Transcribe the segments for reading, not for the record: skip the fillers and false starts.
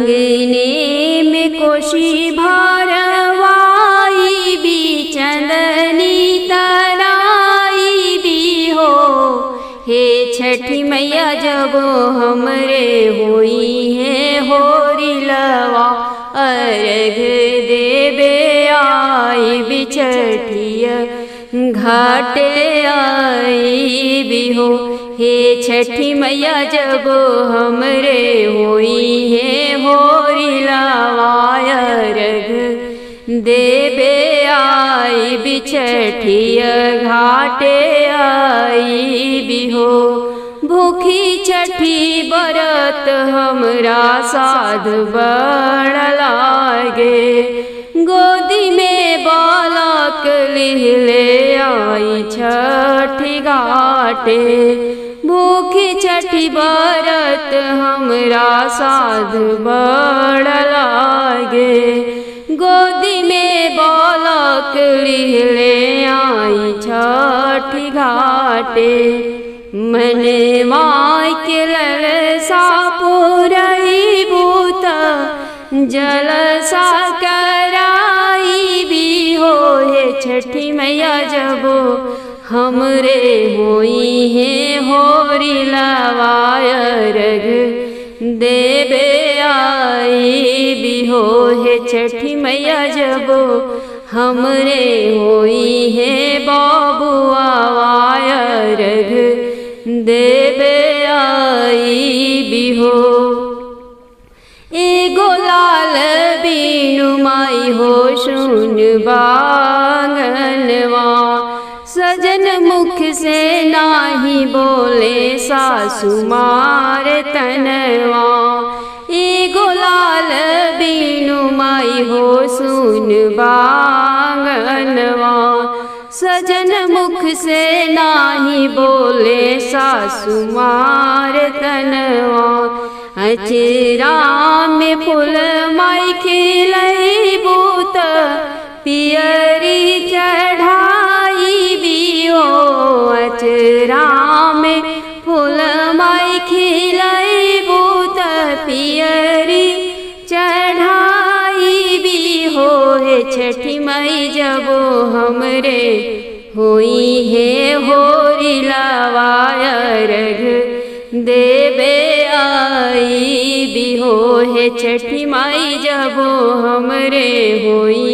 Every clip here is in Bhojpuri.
अंगने में कोशी भरवाई भी चंदनी तराई भी हो। हे छठी मैया जब हमरे होई है होरी लवा अर्घ देवे आई भी छठिया घाटे आई भी हो। हे छठी मैया जब हमरे होई है होरी लवा अर्घ देवे आई भी छठिया घाटे आई भी हो। भूखी छठी बरत हमरा साध बड़ लागे, गोदी में बालक लिहले आई छठी घाटे। भूखी छठी बरत हमरा साध बड़ लागे, गोदी में बालक लिहले आई छठी घाटे। मन माय के ललसा पुरई भूत जलसा कराई भी हो। हे छठी मैया जब हमरे होई है होरी लवा अर्घ देवे आई भी हो। हे छठी मैया जब हमरे होई है बाबुआ अर्घ देवे आई भी हो। एगो लाल बीनु माई हो सुन बांगनवा, सजन मुख से नाही बोले सासु मार तनवा। एगो लाल बीनु माई हो सुन बांगनवा, सजन मुख से नाही बोले सासु मार तनवा। अचरा में फूल माई खिलई बूत पियरी चढ़ाई भी हो। अचरा में फूल माई खिलई बूत पियरी चढ़ाई भी हो। हे छठी माई जब हमरे होई है होरी लवा अर्घ देवे आई भी हो। हे छठी माई जब हमरे होई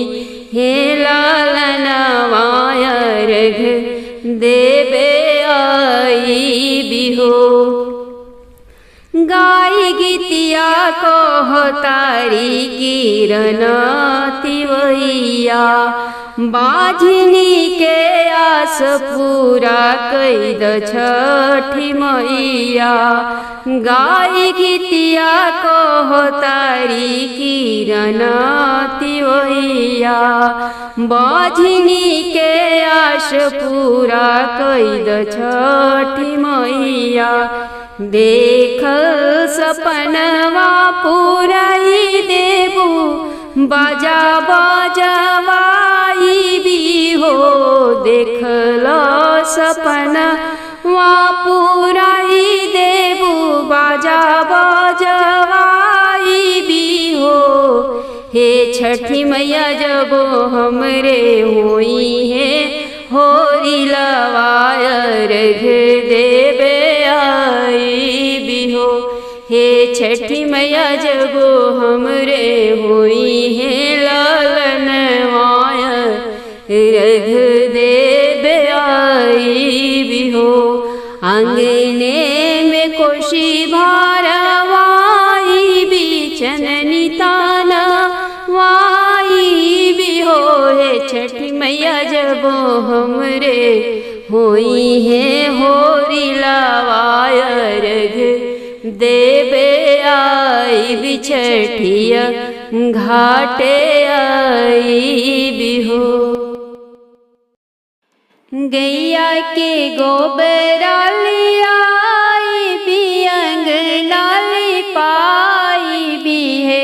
हे लालनवा अर्घ देवे आई भी हो। गाय गीतिया कह तारी किरण तिवैया, बाझनी के आस पूरा कैद छठी मैया। गाय गीतिया कह तारी किरण तिवैया, बाझनी के आस पूरा कैद छठी मैया। देख सपनवा पुराई देबू बाजा बाजवाई भी हो। देखल सपनवा पुराई देबू बाजा बाजवाई भी हो। हे छठी मैया जब हमरे होई है होरी लवा अर्घ देवे आई भी हो। हे छठी मैया जब हमरे होई है लालनवा अर्घ देवे आई भी हो। आंगने में कोशी भरवाई भी चननी ताना वाई भी हो। हे छठी मैया जब हमरे होई है होरी लवा अर्घ देवे आई भी छठिया घाटे आई भी हो। गैया के गोबरा लियाई भी अंगना लिपाई भी है।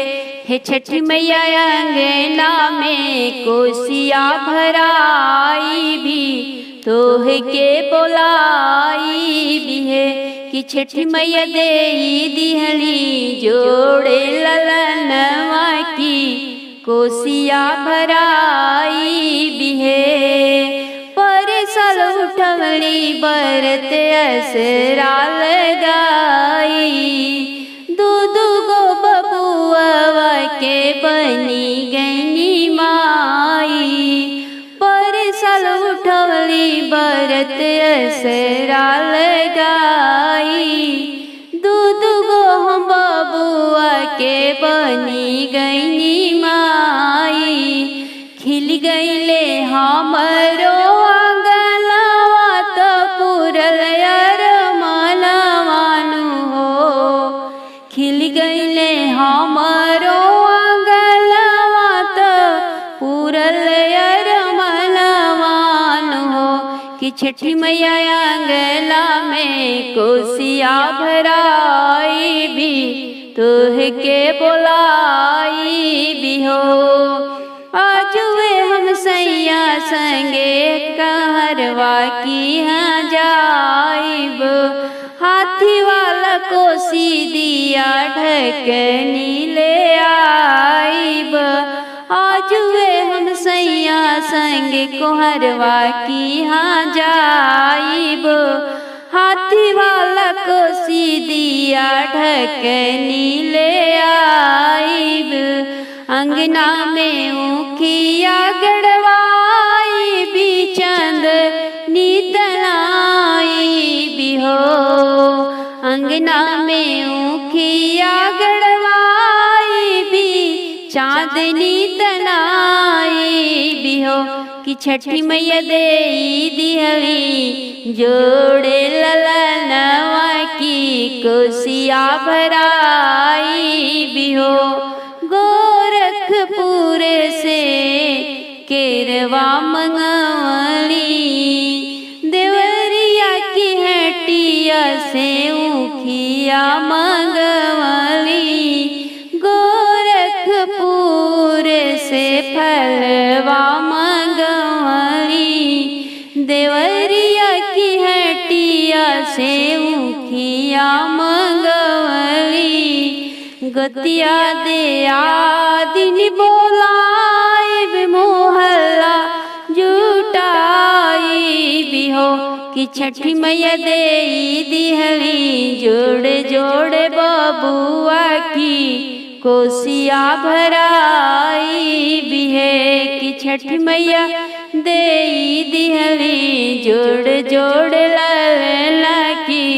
हे छठी मैया अंगना में कोसिया भराई भी तोह के बोलाई भी है। कि छठी मैया देई दिहली जोड़े ललन कोसिया भराई बिहे। पर सल उठवली बरत असरा लगाई, दूध गो बबुआ के बनी गई माई। पर सल उठवली बरत असरा लगाई, दूध गो हम बबुआ के बनी गई माई। खिल गईले हमरो आंगनवा तो पूरल अरमानवानु हो। खिल गईले हमरो आंगनवा तो पूरल अरमानवानु हो। कि छठी मैया आंगला में कोसिया भराई भी, तोह के बोलाई भी हो। आजुए हम सैया संगे कहरवा की हाँ जाइब, हाथी वाला कोसी दिया ढकनी ले आइब। आजुए हम सैया संग कोहरवा की हाँ जाइब, हाथी वाला कोसी दिया ढकनी ले आइब। अंगना में ऊखिया गड़वाई भी, चंद नीतनाई भी हो। अंगना में ऊखिया गड़वाई भी, चांदनी तनाई भी हो। कि छठी मैया दे दिहली जोड़े ललनवा की, कोसिया भराई भी हो। गोरखपुर से केरवा मंगवली, देवरिया की हटिया से ऊखिया मंगवली। गोरखपुर से फलवा मंगवली, देवरिया की हटिया से ऊखिया मंगवली। गतिया दे आदिन बोलाई मोहल्ला जुटाई भी हो। कि छठी मैया दे दिहली जोड़े जोड़े बबुआ की, कोसिया भराई भी है। कि छठी मैया दे दिहली जोड़ जोड़ ललना की,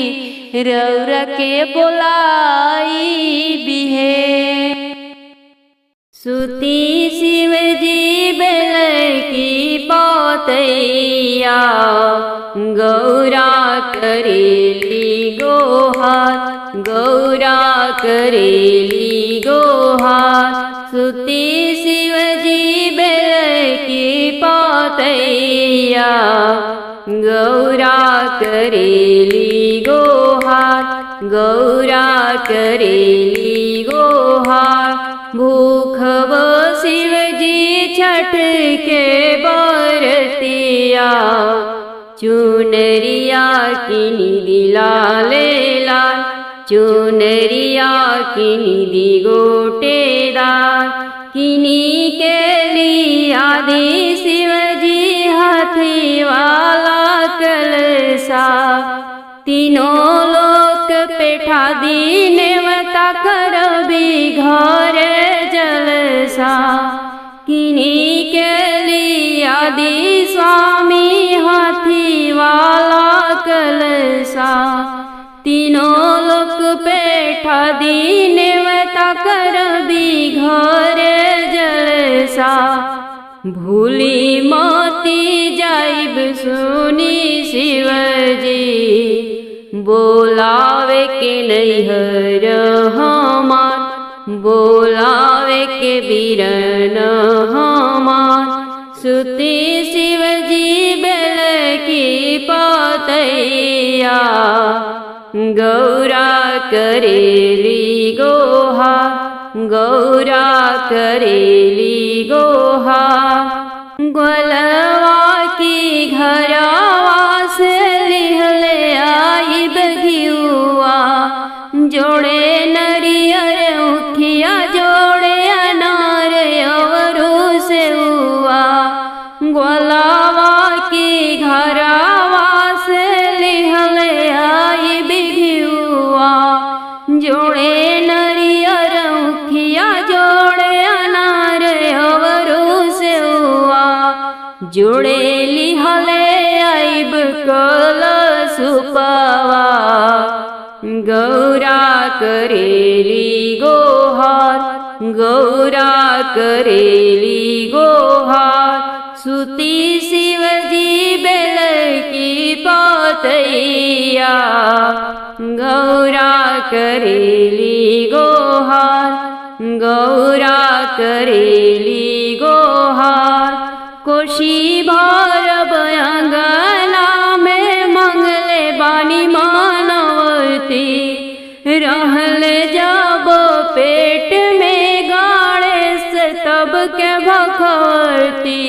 रौरा के बोलाई भी है। सुती शिव जी बेल की पौतैया, गौरा करेली गोहार, गौरा करेली गोहार। सुती शिव जी बेल की पौतैया, गौरा करेली गोहार, गौरा करेली गोहार। भूखब शिव जी छठ के बरतिया, चुनरिया किनी दिला लेला, चुनरिया किनी दी गोटेदार। किनी के लिया दी शिव जी हाथी वाला कलसा, तीनों लोक पेठा दी नेवता करबी घर जलसा। किनी के लिया दी स्वामी हाथी वाला कलसा, तीनों लोक पेठा दी नेवता करबी घर जलसा। भूली मोती जाइब सुनी शिव जी, बोलावे के नैहर हमार, बोलावे के बीरन हमार। सुती शिव जी बेल की पौतैया, गौरा करेली गोहार, गौरा करेली गोहार। ग्वालवा की घरवा से लिहले आई बघियुआ, जोड़े नरियर उखिया जोड़े अनार जुड़ेली हले आइब कलशुपवा गौरा करेली गोहार गौरा करेली गोहार सुती शिवजी बेल की पतैया गौरा करेली गोहार गौरा करेली गोहार कोशी भरब अंगना में मंगले बानी मानवती रहले जब पेट में गणेश तब के भखवती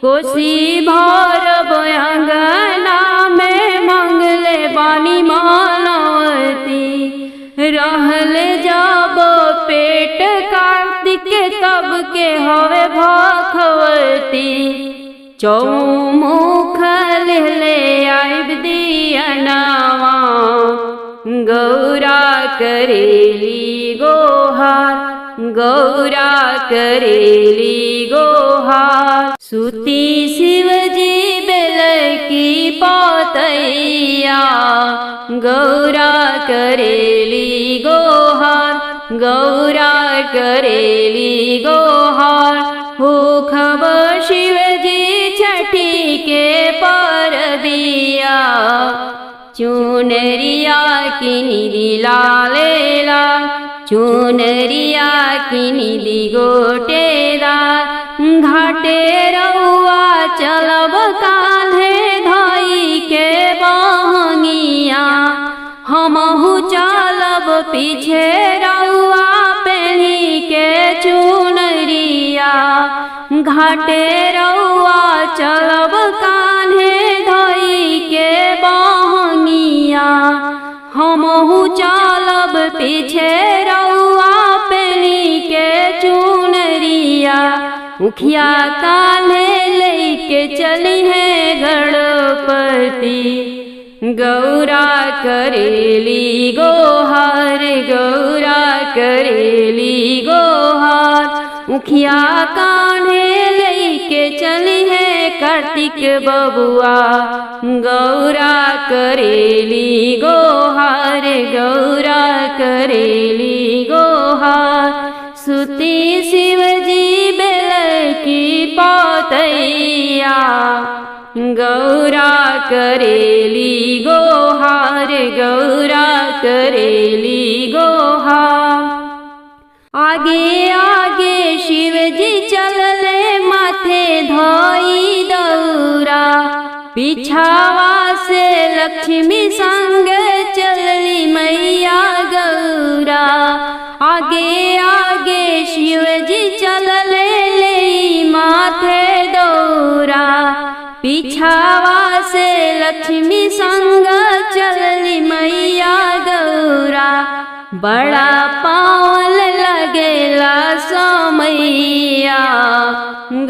कोशी भरब अंगना में मंगले बानी मानवती रहले जब पेट कार्तिक तब के हवे भखवती चौमुख ले आइब दियनवा गौरा करेली गोहार गौरा करेली गोहार सुती शिवजी बेल की पतैया गौरा करेली गोहार गौरा करेली गोहार भूखब शिवजी छठी के परबिया चुनरिया किनी दिलाले लाल चुनरिया किनी दी गोटेदार घाटे रउआ चलब काल्हे धई के बहंगिया हमहु चलब पीछे रउआ पेनी के चुनरिया घाटे रउआ चलब कान्हे धई के बहंगिया हमहु चलब पीछे रउआ पेनी के चुनरिया मुखिया कान्हे लेके चली है गणपति गौरा करेली गोहार गौरा करेली गोहार मुखिया कान्हे लेके चली है कार्तिक बबुआ गौरा करेली गोहार गौरा करेली गोहार सुती शिवजी बेल की पतैया गौरा करेली गोहार गौरा करेली गोहार आगे आगे शिवजी चलले माथे धई दौरा पिछावा से लक्ष्मी संग चलली मैया गौरा आगे आगे शिवजी चलले ले माथे दौरा पिछावा से लक्ष्मी संग चलली मैया गौरा बड़ा पावन लगेला समैया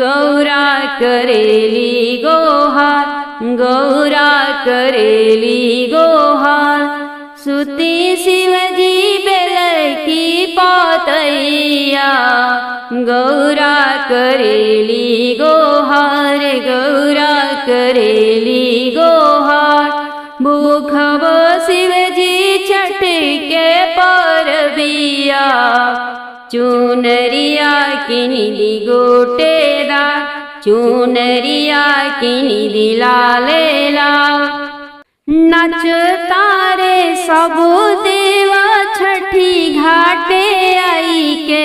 गौरा करेली गोहार गौरा करेली गोहार सुती शिवजी बेल की पतैया गौरा करेली गोहार गौरा करेली गोहार भूखब शिवजी छठ के परबिया चुनरिया किनी दी गोटेदार चुनरिया किनी दी लाले लाल नाच तारे सब देवा छठी घाटे आई के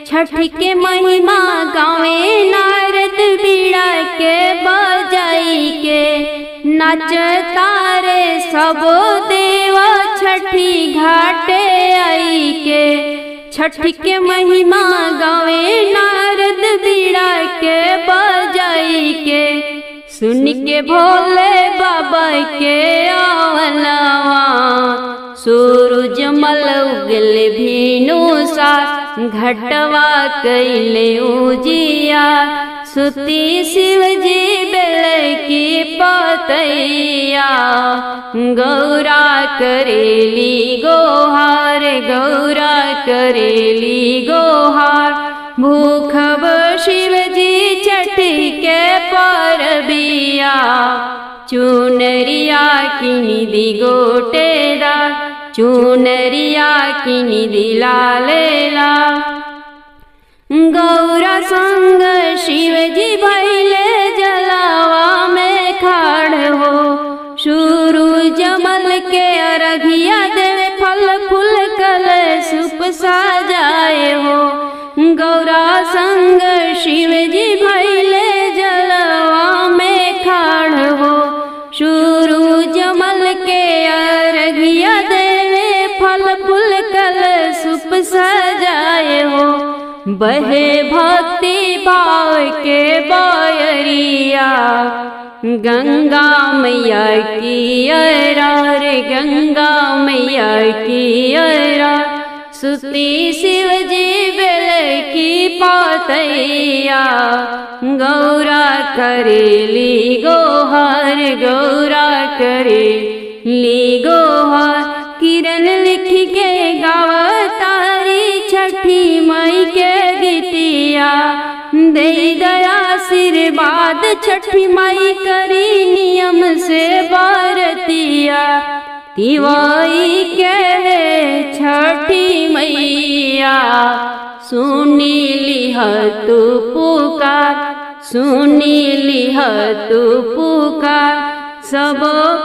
छठ के महिमा गावे नारद बीड़ा के बजाई के नाच तारे सब देवा छठी घाटे आई के छठ के महिमा गावे नारद बीड़ा के बजाई के सुन के भोले बाबा के आवलवा सूरज मल उगल भीनु सा घटवा कैले उजिया सुती शिवजी बेल की पतैया गौरा करेली गोहार गौरा करेली गोहार भूखब शिवजी छठ के चुनरिया किनिदी गोटेदार चुनरिया किनिदी लालेला गौरा संग शिवजी भैले जलावा में खाड़ हो शुरू जमल के अरघिया देवे फल फूल कलशुप सजाए हो गौरा संग शिवजी भैले जलावा में खाड़ हो शुरू जमल के अरघिया देवे फल फूल कलशुप सजाए हो बहे भक्ति भाव के बायरिया गंगा मैया की अरार गंगा मैया की अरार सुती शिवजी बेल की पातैया गौरा करेली गोहार गौरा करेली गोहार किरण लिख के गावतारी छठी मई के गीतिया दे दया आशीर्वाद छठी माई करी नियम से बारतिया तिवाई के छठी मैया सुनी लिह तू पुकार सुनी लिह तू पुकार सब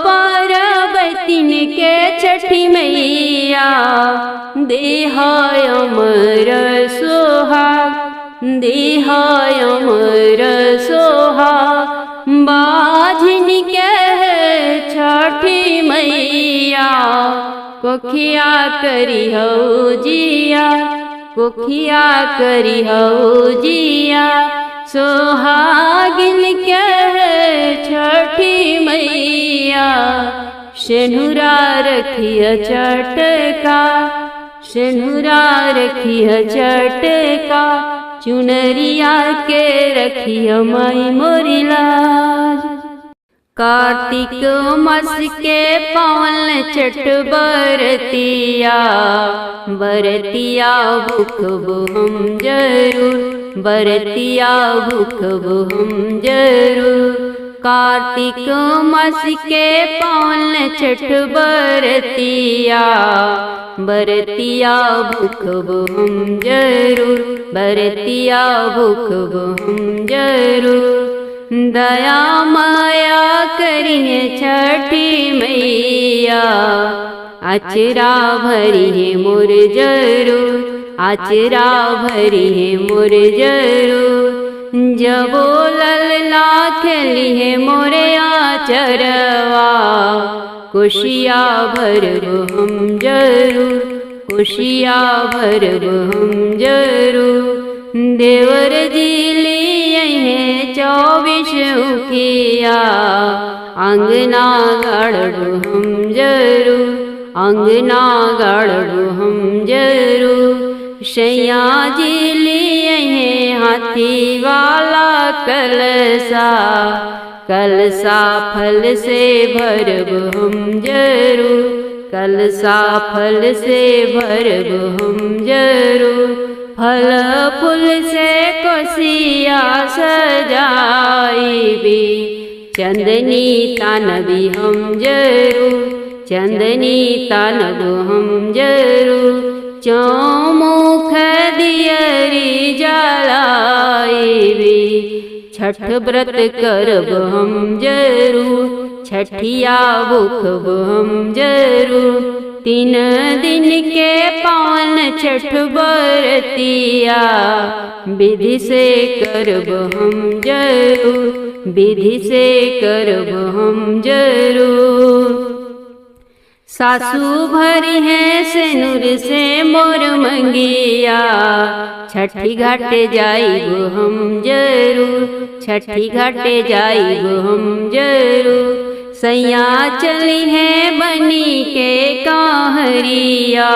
पार्वतीन के छठी मैया देह अमर सोहाग देह अमर सोहाग बाझिन के छठी मैया कोखिया करी हो जिया कोखिया करी हो जिया सोहागिन के छठी मैया सेनुरा रखिया चटका सेनुरा रखिया चटका चुनरिया के रखिया माई मोरी लाज कार्तिक मास के पावन छठ बरतिया बरतिया भूखबो हम जरूर बरतिया भूखबो हम जरूर कार्तिक मास के पावन छठ बरतिया बरतिया भूखबो हम जरूर बरतिया भूखबो हम जरूर दया माया करिए छठी मैया आचरा भरी है मोर जरूर आचरा भरी है मोर जरूर जबो ललना खेली है मोरे आचरवा कुशिया भरबो हम जरूर कुशिया भरबो हम जरूर देवर जिली है 24 उखिया अंगना गाड़बो हम जरूर अंगना गाड़बो हम जरूर शैया जिली है हाथी वाला कलसा कलसा फल से भरबो हम जरूर कलसा फल से भरबो हम जरूर फल फूल से कोसिया सजाई भी चंदनी तानबी हम जरूर चंदनी तानबो हम जरूर चौमुख दियरी जलाई भी छठ व्रत करब हम जरूर छठिया भूखब हम जरूर 3 दिन के पावन छठ बरतिया विधि से करब हम जरूर विधि से करब हम जरूर सासू भरी है सेनुर से मोर मंगिया छठी घाटे जाइबो हम जरूर छठी घाटे जाइबो हम जरूर सैया चली है बनी के काहरिया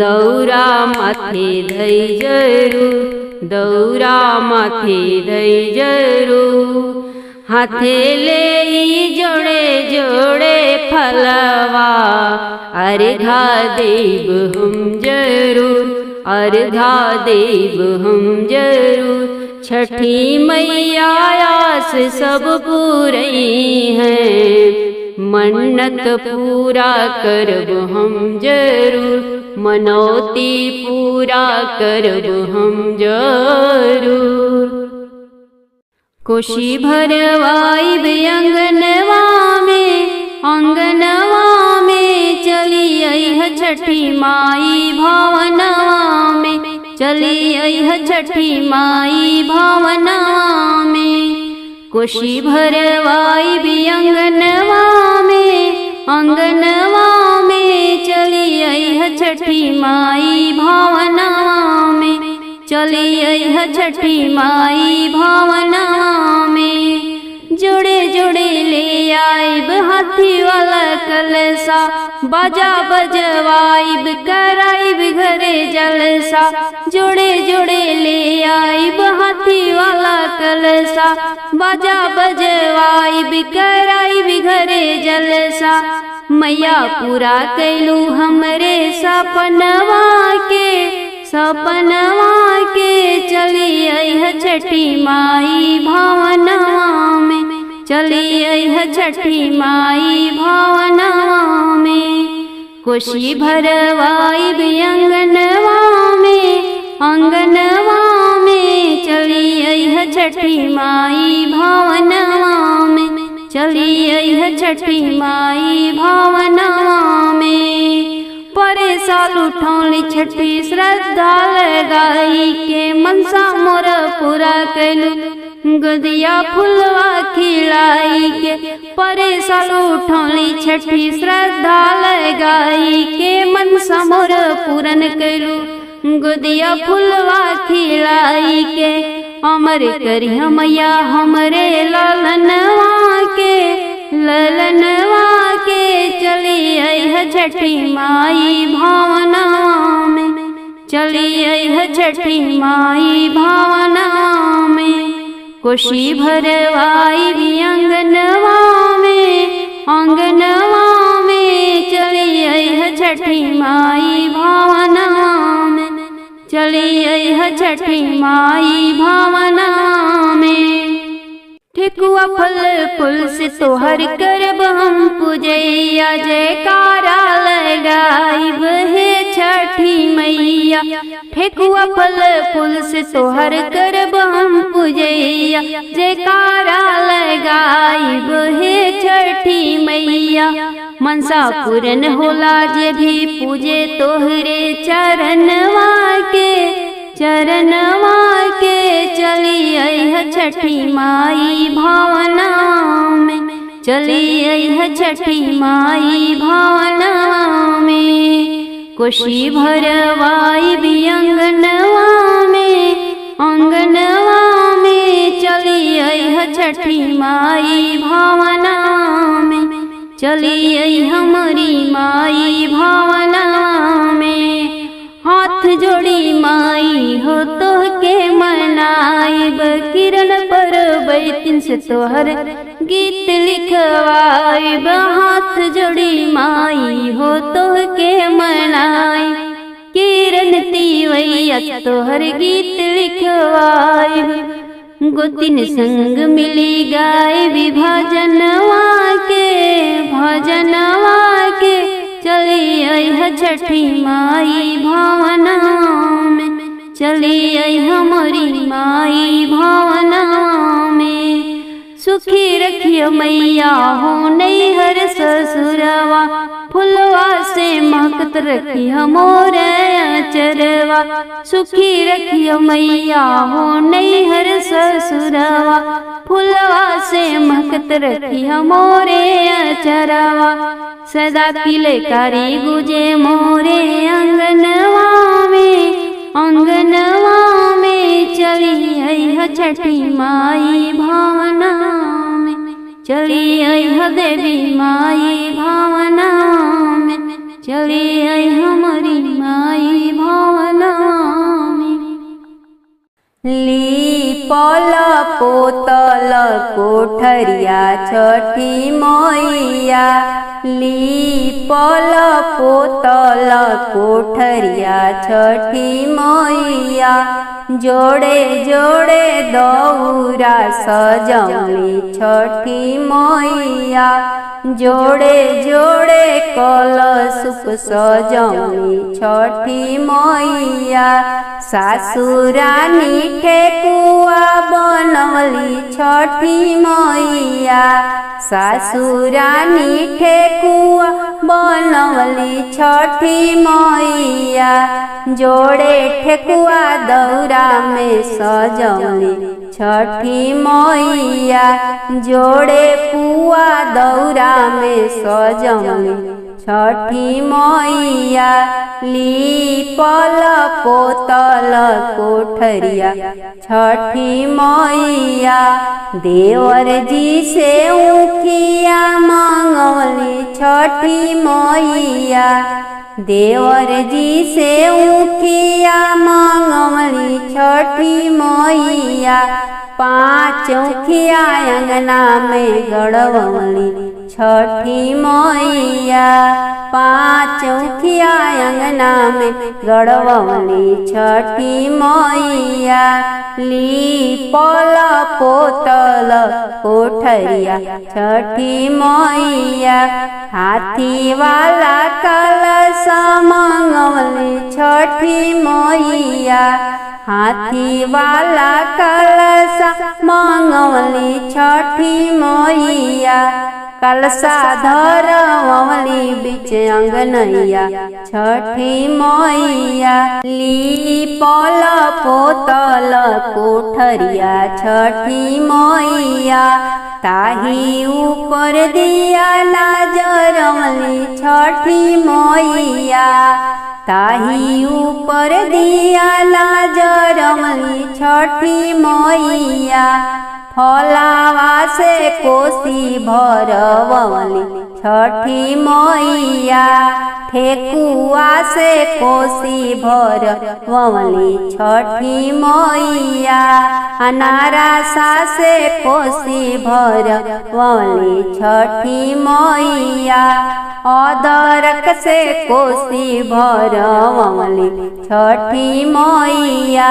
दौरा माथे धई जरूर दौरा माथे धई जरूर हाथे ले जोड़े जोड़े फलवा अर्घा देव हम जरूर अर्घा देव हम जरूर छठी मैया आस सब पूरी हैं। मन्नत पूरा करब हम जरूर, मनौती पूरा करब हम जरूर। कोशी भरवाइब अंगनवा में चली अइह छठी माई भवनवा में, चली अइह छठी माई भवनवा में। कोशी भरवाइब अंगनवा में चली अइह छठी माई भवनवा में, चली अइह छठी माई भवनवा में। जोड़े जोड़े ले आइब हाथी वाला कलसा, बाजा बजवाइब कराइब घरे जलसा। जोड़े जोड़े ले आइब हाथी वाला कलसा, बाजा बजवाइब कराइब घरे जलसा। मैया पूरा कैलू हमरे सपनवा के चली अइह छठी माई भवनवा में, चली अइह छठी माई भवनवा में। कोशी भरवाइब अंगनवा में चली अइह छठी माई भवनवा में, चली अइह छठी माई भवनवा में। परे साल उठौली छठी श्रद्धा लगाई के, मनसा मोर पूरा कैलू गोदिया फुलवा खिलाई के। परे साल उठौली छठी श्रद्धा लगाई के, मनसा मोर पूरन कैलू गोदिया फुलवा खिलाई के। अमर करी मैया हमरे ललनवा के चली अइह छठी माई भवनवा में, चली अइह छठी माई भवनवा में। कोशी भरवाइब अंगनवा में चली अइह छठी माई भवनवा में, चली अइह छठी माई भवनवा में। ठेकुआ फल फूल से तोहर करब हम पूजैया, जयकारा लगाइब हे छठी मैया। ठेकुआ फल फूल से तोहर करब हम पूजैया, जयकारा लगाइब हे छठी मैया। मनसा पूरन होला जे भी पूजे तोहरे चरणवा के चली अइह छठी माई भवनवा में, चली अइह छठी माई भवनवा में। कोशी भरवाइब अंगनवा में चली अइह छठी माई भवनवा में, चली अइह हमरी माई भवनवा में। हाथ जोड़ी माई हो तोहके मनाइब, किरण पर बैतिन से तोहर गीत लिखवाइब। हाथ जोड़ी माई हो तोहके मनाइब, किरण तिवैया तोहर गीत लिखवाइब। गोतिन संग मिली गाय भजनवा के चली अइह छठी माई भवनवा में, चली अइह हमरी माई भवनवा में। सुखी रखियो मैया हो नैहर ससुरवा, फुलवा से महकत रखियो मोर अचरवा। सुखी रखियो मैया हो नैहर ससुरवा, फुलवा से महकत रखियो मोरे अचरवा। सदा किलकारी गुजे मोरे अंगनवा में चली अइह छठी माई भवनवा में, चली अइह देवी माई भवनवा में, चली अइह हमरी माई भवनवा में। लीपल पोतल कोठरिया छठी मैया, लीपल पोतल कोठरिया छठी मैया। जोड़े जोड़े दौरा सजौली छठी मैया, जोड़े जोड़े कलशुप सजौली छठी मैया। सासुरानी ठेकुआ बनवली छठी मैया, सासुरानी ठेकुआ बनवली छठी मैया। जोड़े ठेकुआ दौरा में सजौली छठी मैया, जोड़े पुआ दौरा में सजौली छठी मैया। लीपल पोतल कोठरिया छठी मैया, देवर जी से ऊखिया मांगवली छठी मैया, देवर जी से ऊखिया मांगवली छठी मैया। 5 ऊखिया अंगना में गड़वली छठी मैया, 5 ऊखिया अंगना में गड़वली छठी मैया। लीपल पोतल कोठरिया छठी मैया, हाथी वाला कलश मंगवली छठी मैया, हाथी वाला कलश मंगवली छठी मैया। कलशा धरवली बीच अंगनैया छठी मैया। लीपल पोतल कोठरिया छठी मैया, ताही ऊपर दिया लाजरवली छठी मैया, ताही ऊपर दिया लाजरवली छठी मैया। फलावा से कोसी भरवली छठी मैया, ठेकुआ से कोसी भरवली छठी मैया। अनारसा से कोसी भरवली छठी मैया, अदरक से कोसी भरवली छठी मैया।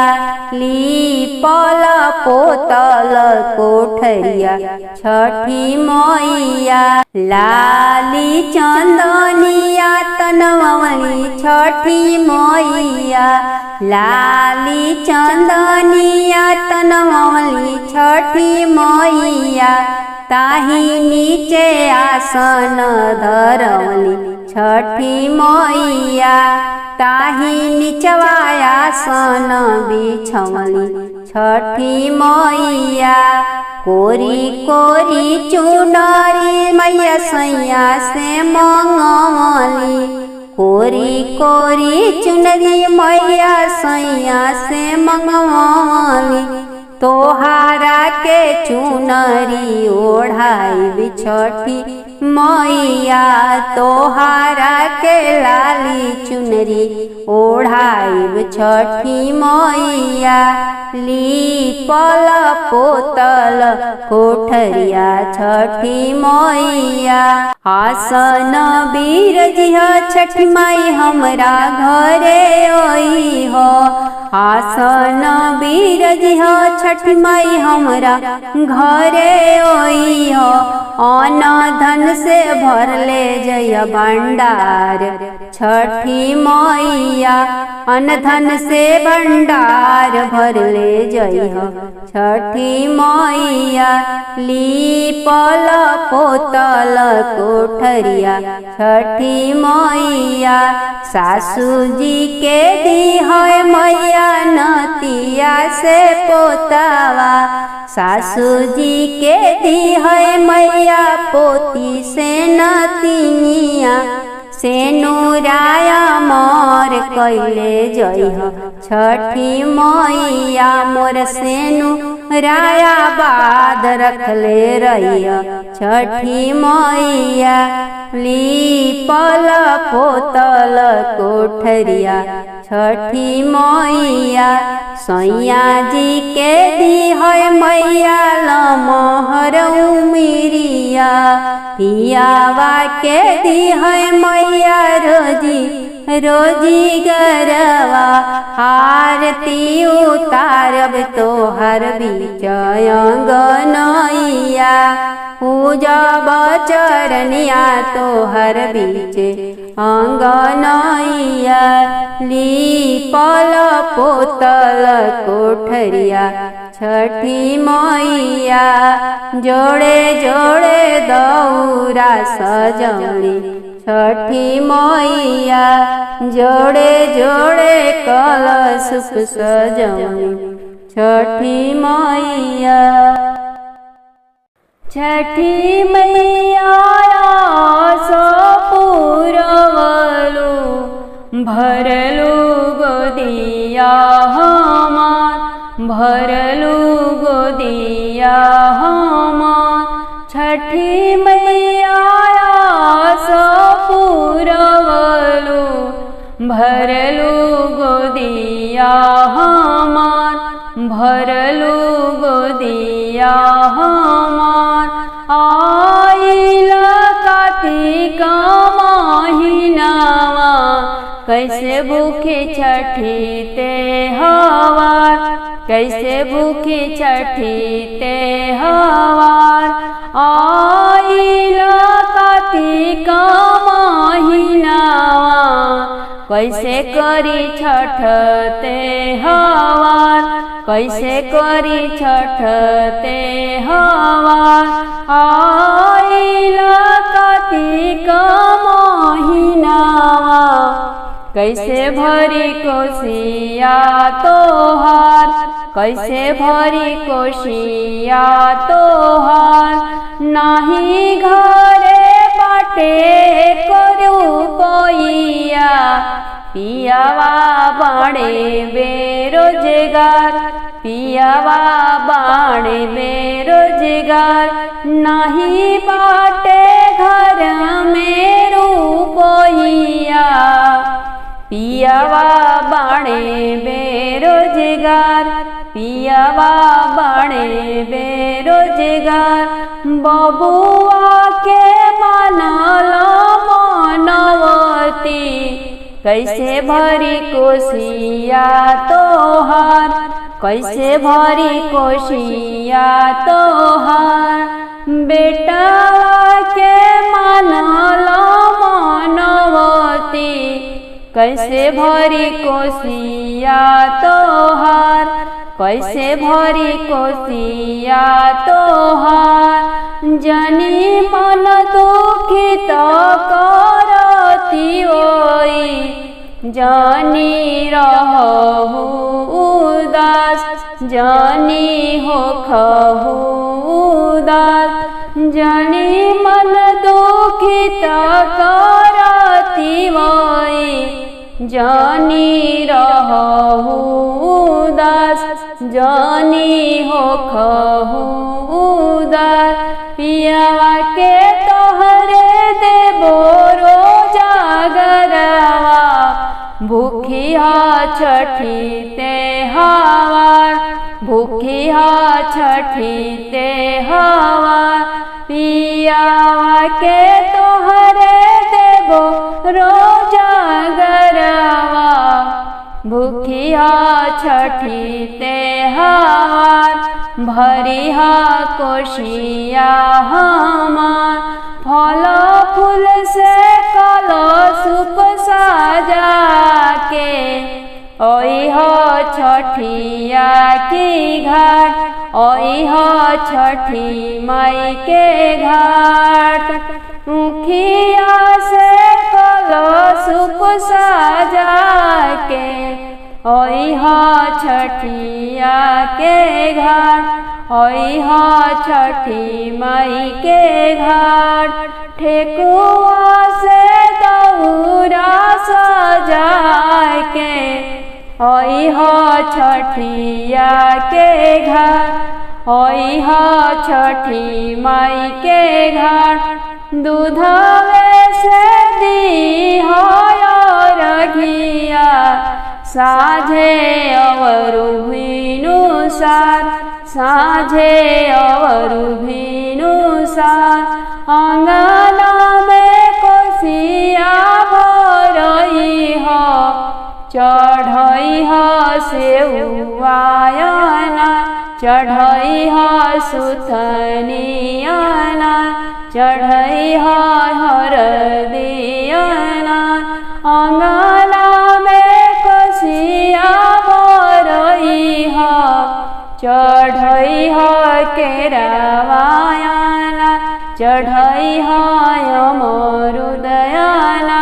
लीपल पोतल कोठरिया छठी मैया, लाली चंदनिया तनवली छठी मैया, लाली चंदनिया तनवली छठी मैया। ताही नीचे आसन धरवली छठी मैया, ताही नीचवा आसन बिछवली छठी मैया। कोरी कोरी चुनरी मैया सैया से मंगवली, कोरी कोरी चुनरी मैया सैया से मंगवली। तोहारा के चुनरी ओढ़ाई छठी मैया, तोहारा के लाली चुनरी ओढ़ाई छठी मैया। लीपल पोतल कोठरिया छठी मैया, आसन बिरजिह छठी माई हमरा घरे आई हो, आसन बिरजिह छठी माई हमरा घरे आई हो। अन धन से भरले जय भंडार छठी मैया, अन धन से भंडार भरले जय छठी मैया। लीपल पोतल कोठरिया छठी मैया, सासू जी के दी है मैया नतिया से पोतावा, सासू जी के दी है मैया पोती से नतिनिया। सेनुराया मोर कैले जइह छठी मैया, मोर सेनुराया बाद रखले रहिया छठी मैया। लीपल पोतल कोठरिया छठी मैया, सैया जी के दी है मैया लमहर उमिरिया, पियावा के दी है मैया रोजी रोजी गरवा आरती उतारब तोहर बीच अंगनैया पूजब चरनिया तोहर बीच अंगनैया लीपल पोतल कोठरिया छठी मैया जोड़े जोड़े दौरा सजौनी छठी मैया जोड़े जोड़े कलश सजौनी छठी मैया। छठी मैया आशा पुरवलु भरलु गोदिया हमार भरलु गोदिया हमार। छठी मैया आशा पुरवलु भरलु गोदिया हमार भरलु गोदिया हमार। आइल कार्तिक महीनावा कैसे भूखे छठी त्योहार कैसे भूखे छठी त्योहार। आइल कार्तिक महीनावा कैसे करी छठ त्योहार कैसे करी छठ त्योहार। आइल कार्तिक महीनावा कैसे भरी कोसिया तोहार कैसे भरी कोसिया तोहार। नाही घरे बाटे करू पैया पियावा बाणे बेरोजगार पियावा बाणे बेरोजगार। नाही बाटे घर में रुपैया पियावा बाणे बेरोजगार पियावा बाणे बेरोजगार। बबुआ के मानल मनवती कैसे भरी कोसिया तोहार कैसे भरी कोसिया तोहार। बेटा के मानल मनवती कैसे भरी कोसिया तोहार कैसे भरी कोसिया तोहार। जनी मन दुखित करती ओई जानी रहू उदास जानी होखहु उदास। जानी मन दुखित करती ओई जानी रहू उदास जानी होखहु उदास। पियावा के तोहरे देबो रोजा गरवा भूखिया छठी त्योहार भूखिया छठी त्योहार। पियावा के तोहरे देबो रोजा गरवा भूखिया छठी त्योहार भरिहा कोसिया हमार। फल फूल से कलश सजा के ओइह छठिया की घाट ओइह छठी माई के घाट। मुखिया से कलश सजा के ओइह छठिया के घाट ओइह छठी माई के घाट। ठेकुआ से दौरा सजा के ओइह छठिया के घाट ओइह छठी माई के घाट। दूधवे से दीह रघिया साझे अवरु भिनुसार साझे अवरु भिनुसार। अंगना में कोसिया भरई सेउआयना चढ़ई सुथनियना चढ़ई हरदियना अंगना में कोसिया बरई चढ़ई केरावायना चढ़ई अमरुदयना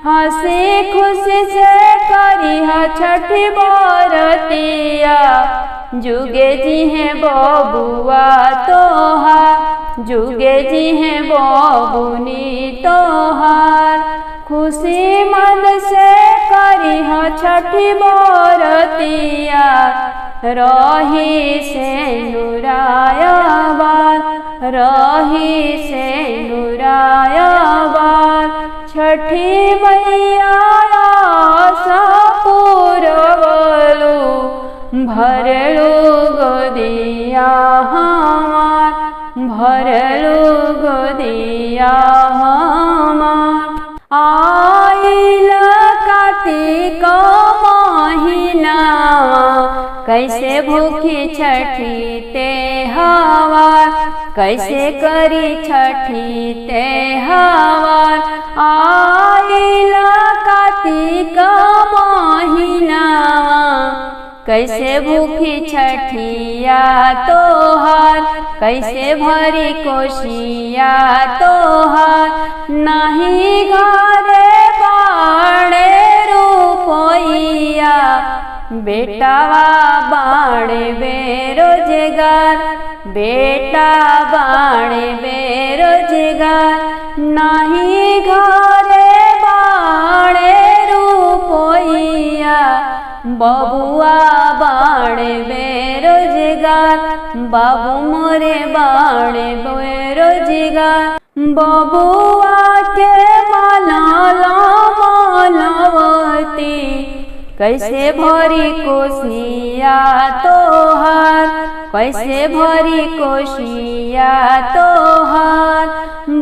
हंसी खुशी से करी छठी बरतिया जुगे जी हैं बबुआ तोहार जुगे जी हैं बबुनी तोहार खुशी मन से करी छठी बरतिया रही से नुरायाबाद रही से नुरायाबाद छठी मैया पुरवलु भरलु गोदिया हमार भरलु गोदिया हमार आइल कार्तिक महीना कैसे भूखी छठी त्योहार कैसे करी छठी त्योहार आइल कार्तिक महीना कैसे भूखी छठिया तोहार कैसे भरी कोशिया तोहार नहीं घरे बाड़े रुपैया बेटावा बाड़े बेरोजगार बेटा बाड़े बेरोजगार नहीं घरे बाड़े रुपैया बबुआ बाड़े बेरोजगार बाबू मोरे बाड़े बेरोजगार बबुआ के माला मालवती कैसे भरी कोशिया तोहार कैसे भरी कोशिया तोहार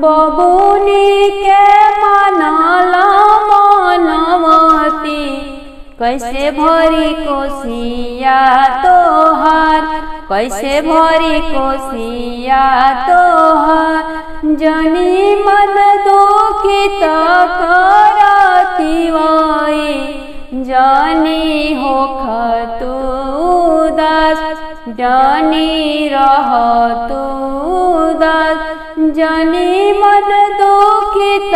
बबुनी के मानला मानवती कैसे भरी कोशिया तोहार कैसे भरी कोशिया तोहार जनी मन दुखित करती वही जानी होख तू उदास जानी रह तू उदास जानी मन दुखित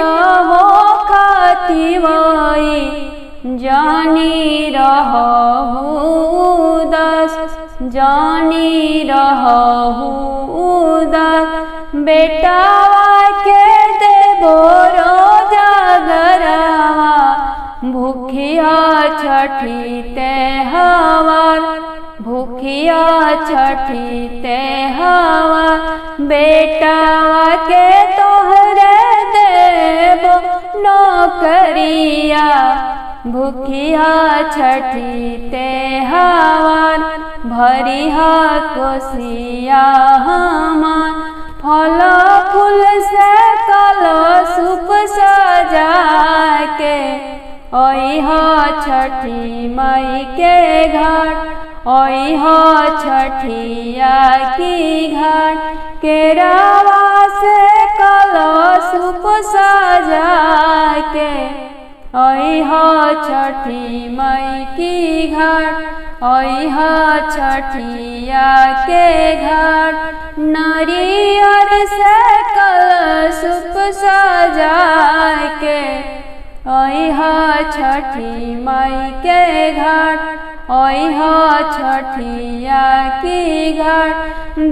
होख वही जानी रह उदास जानी रह उदास बेटावा के देबो रोजगरवा भूखिया छठी त्योहार भूखिया छठी त्योहार बेटावा के तोहरे देबो नौकरिया भूखिया छठी त्योहार भरिया कोशिया हमार फल फूल से कलशुप सजा के ओह छठी मई के घाट ओह छठिया की घाट केरावा से कलशुप सजा के ओह छठी मई की घाट ओह छठिया के घाट नारियर से कलशुप सजा के ओह छठी मई के घाट ओह छठिया की घाट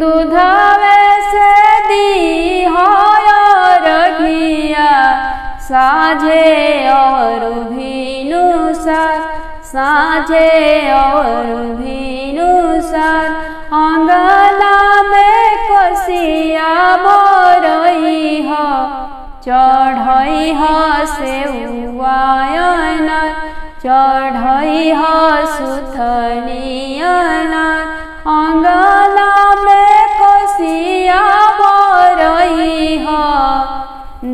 दूधवे से दी रघिया साझे और भीनुसार साझे और भीनुसार अंगना में कोशिया भरई चढ़ई सेउआयना चढ़ई सुथनियना अंगना में कोशिया भरई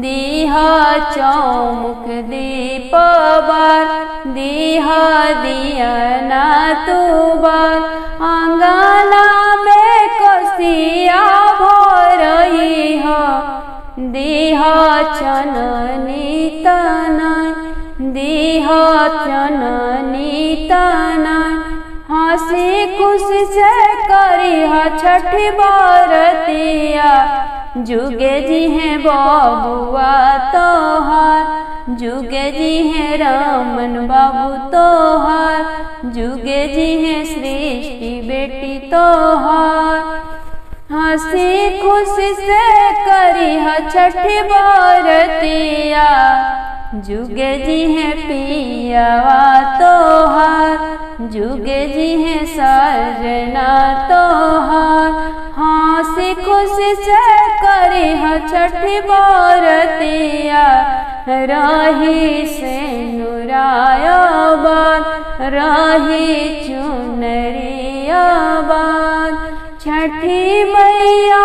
दीह चौमुख दीप बार दी दीहा दिया ना तू बार अंगना में कोसिया भरई हो दीहा चननी तनय दीहा चननी तनय हंसी खुशी से करी छठी बरतिया जुगे जी हैं बबुआ तोहार जुगे जी हैं रमन बाबू तोहार जुगे जी हैं सृष्टि बेटी तोहार हंसी खुशी से करी छठी बरतिया जुगे जी हैं पियावा तोहार जुगे जी हैं सजना तोहार हंसी खुशी से करी छठी बरतिया रही से नुरायाबाद रही चुनरियाबाद छठी मैया